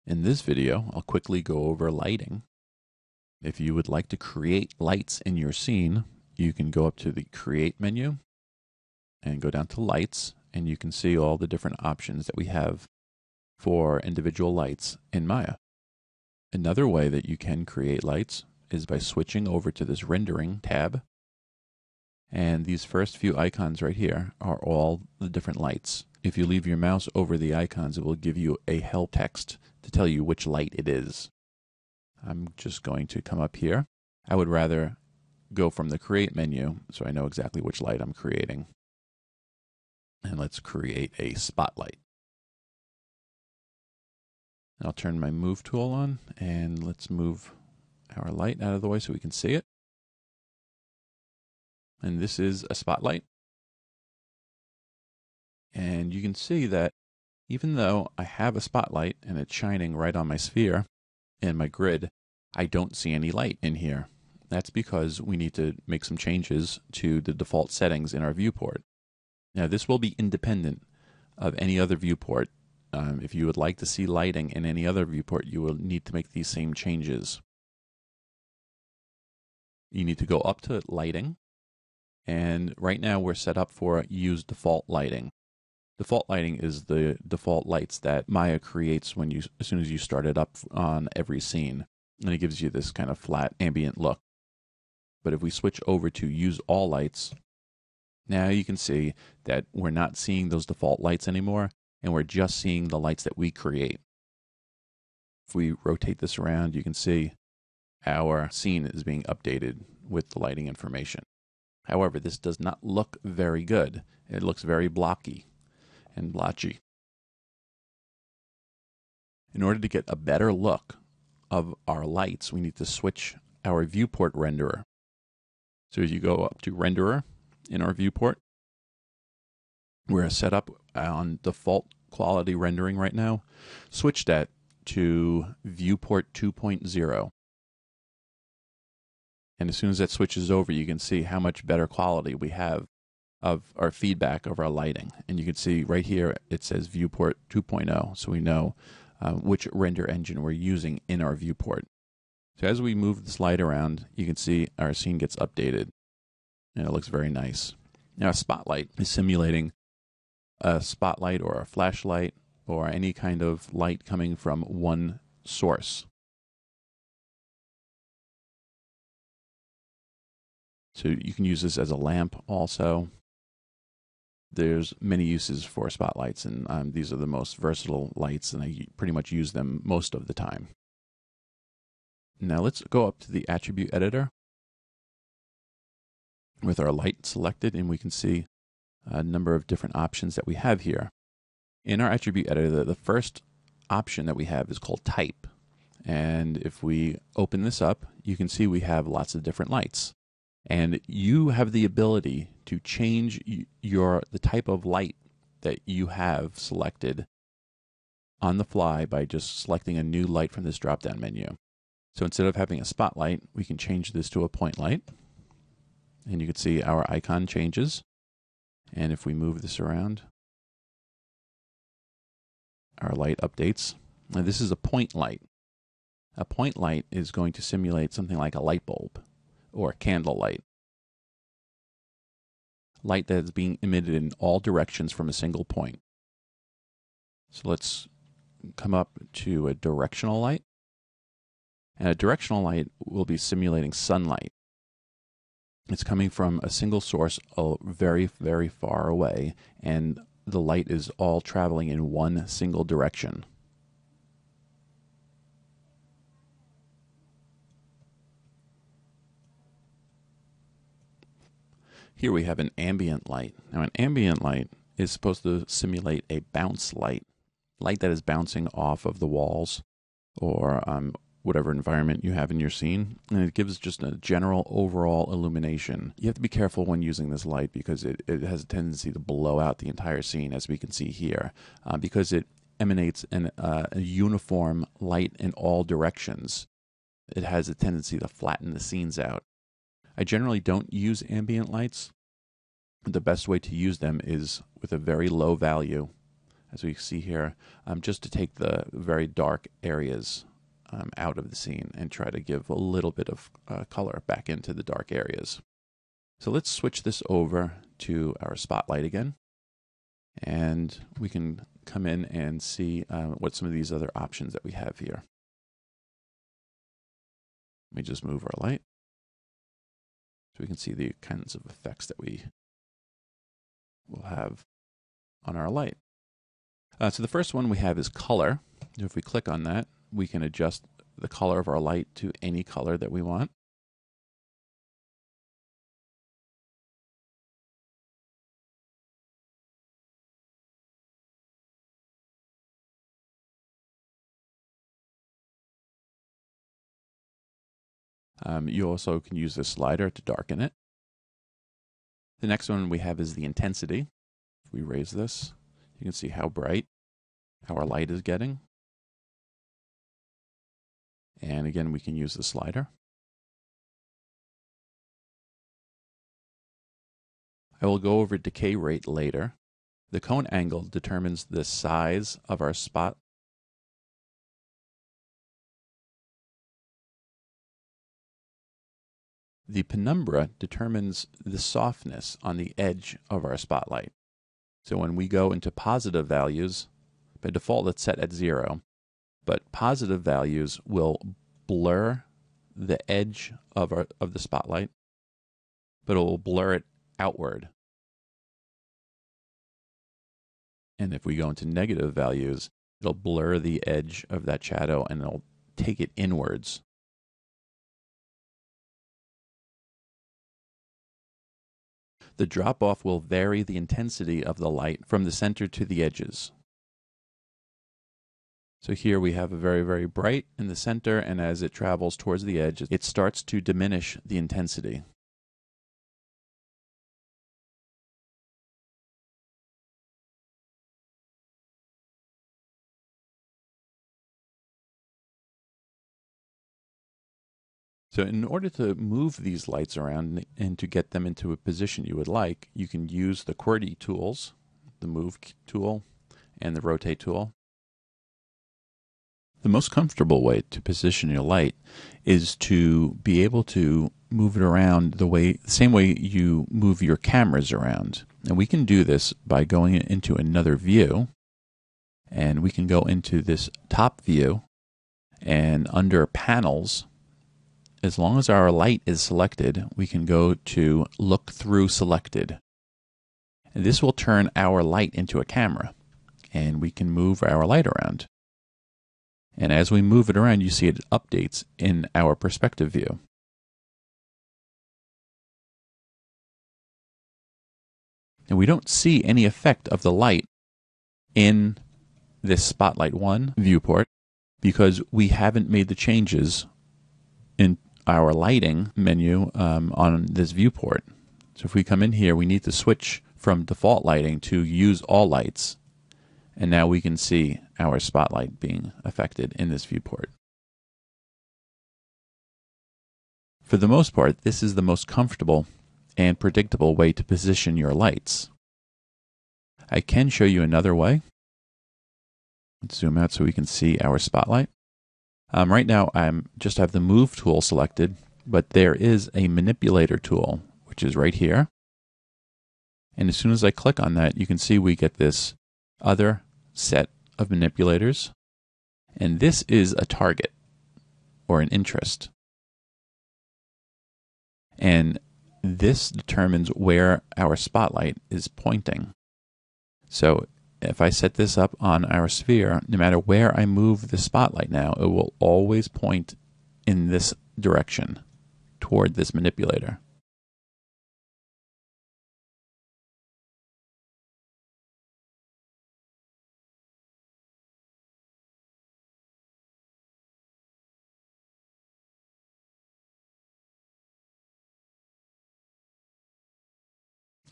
In this video, I'll quickly go over lighting. If you would like to create lights in your scene, you can go up to the Create menu and go down to Lights, and you can see all the different options that we have for individual lights in Maya. Another way that you can create lights is by switching over to this Rendering tab. And these first few icons right here are all the different lights. If you leave your mouse over the icons, it will give you a help text to tell you which light it is. I'm just going to come up here. I would rather go from the Create menu so I know exactly which light I'm creating. And let's create a spotlight. I'll turn my Move tool on, and let's move our light out of the way so we can see it. And this is a spotlight. And you can see that even though I have a spotlight and it's shining right on my sphere and my grid, I don't see any light in here. That's because we need to make some changes to the default settings in our viewport. Now, this will be independent of any other viewport. If you would like to see lighting in any other viewport, you will need to make these same changes. You need to go up to Lighting, and right now we're set up for Use Default Lighting. Default lighting is the default lights that Maya creates as soon as you start it up on every scene, and it gives you this kind of flat ambient look. But if we switch over to Use All Lights, now you can see that we're not seeing those default lights anymore, and we're just seeing the lights that we create. If we rotate this around, you can see our scene is being updated with the lighting information. However, this does not look very good. It looks very blocky and blotchy. In order to get a better look of our lights, we need to switch our viewport renderer. So as you go up to Renderer in our viewport, we're set up on default quality rendering right now. Switch that to Viewport 2.0. And as soon as that switches over, you can see how much better quality we have of our feedback of our lighting. And you can see right here it says Viewport 2.0, so we know which render engine we're using in our viewport. So as we move this light around, you can see our scene gets updated, and it looks very nice. Now, a spotlight is simulating a spotlight or a flashlight or any kind of light coming from one source. So you can use this as a lamp also. There's many uses for spotlights, and these are the most versatile lights, and I pretty much use them most of the time. Now let's go up to the attribute editor with our light selected, and we can see a number of different options that we have here. In our attribute editor, the first option that we have is called Type. And if we open this up, you can see we have lots of different lights. And you have the ability to change the type of light that you have selected on the fly by just selecting a new light from this drop-down menu. So instead of having a spotlight, we can change this to a point light. And you can see our icon changes. And if we move this around, our light updates. Now this is a point light. A point light is going to simulate something like a light bulb or candle light. Light that is being emitted in all directions from a single point. So let's come up to a directional light. And a directional light will be simulating sunlight. It's coming from a single source very, very far away, and the light is all traveling in one single direction. Here we have an ambient light. Now, an ambient light is supposed to simulate a bounce light that is bouncing off of the walls or whatever environment you have in your scene, and it gives just a general overall illumination. You have to be careful when using this light because it has a tendency to blow out the entire scene, as we can see here, because it emanates a uniform light in all directions. It has a tendency to flatten the scenes out. I generally don't use ambient lights. The best way to use them is with a very low value as we see here, just to take the very dark areas out of the scene and try to give a little bit of color back into the dark areas. So let's switch this over to our spotlight again, and we can come in and see what some of these other options that we have here. Let me just move our light so we can see the kinds of effects that we will have on our light. So the first one we have is color. If we click on that, we can adjust the color of our light to any color that we want. You also can use this slider to darken it. The next one we have is the intensity. If we raise this, you can see how bright our light is getting. And again, we can use the slider. I will go over decay rate later. The cone angle determines the size of our spot. The penumbra determines the softness on the edge of our spotlight. So when we go into positive values, by default it's set at 0, but positive values will blur the edge of the spotlight, but it will blur it outward. And if we go into negative values, it'll blur the edge of that shadow and it'll take it inwards. The drop-off will vary the intensity of the light from the center to the edges. So here we have a very, very bright in the center, and as it travels towards the edge, it starts to diminish the intensity. So in order to move these lights around and to get them into a position you would like, you can use the QWERTY tools, the Move tool and the Rotate tool. The most comfortable way to position your light is to be able to move it around the same way you move your cameras around. And we can do this by going into another view, and we can go into this top view, and under Panels, as long as our light is selected, we can go to Look Through Selected. And this will turn our light into a camera, and we can move our light around. And as we move it around, you see it updates in our perspective view. And we don't see any effect of the light in this Spotlight 1 viewport because we haven't made the changes in our lighting menu on this viewport. So if we come in here, we need to switch from default lighting to use all lights. And now we can see our spotlight being affected in this viewport. For the most part, this is the most comfortable and predictable way to position your lights. I can show you another way. Let's zoom out so we can see our spotlight. Right now, I just have the Move tool selected, but there is a manipulator tool, which is right here. And as soon as I click on that, you can see we get this other set of manipulators. And this is a target or an interest. And this determines where our spotlight is pointing. So if I set this up on our sphere, no matter where I move the spotlight now, it will always point in this direction toward this manipulator.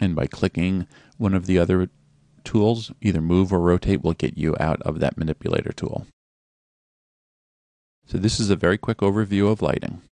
And by clicking one of the other tools, either Move or Rotate will get you out of that manipulator tool. So this is a very quick overview of lighting.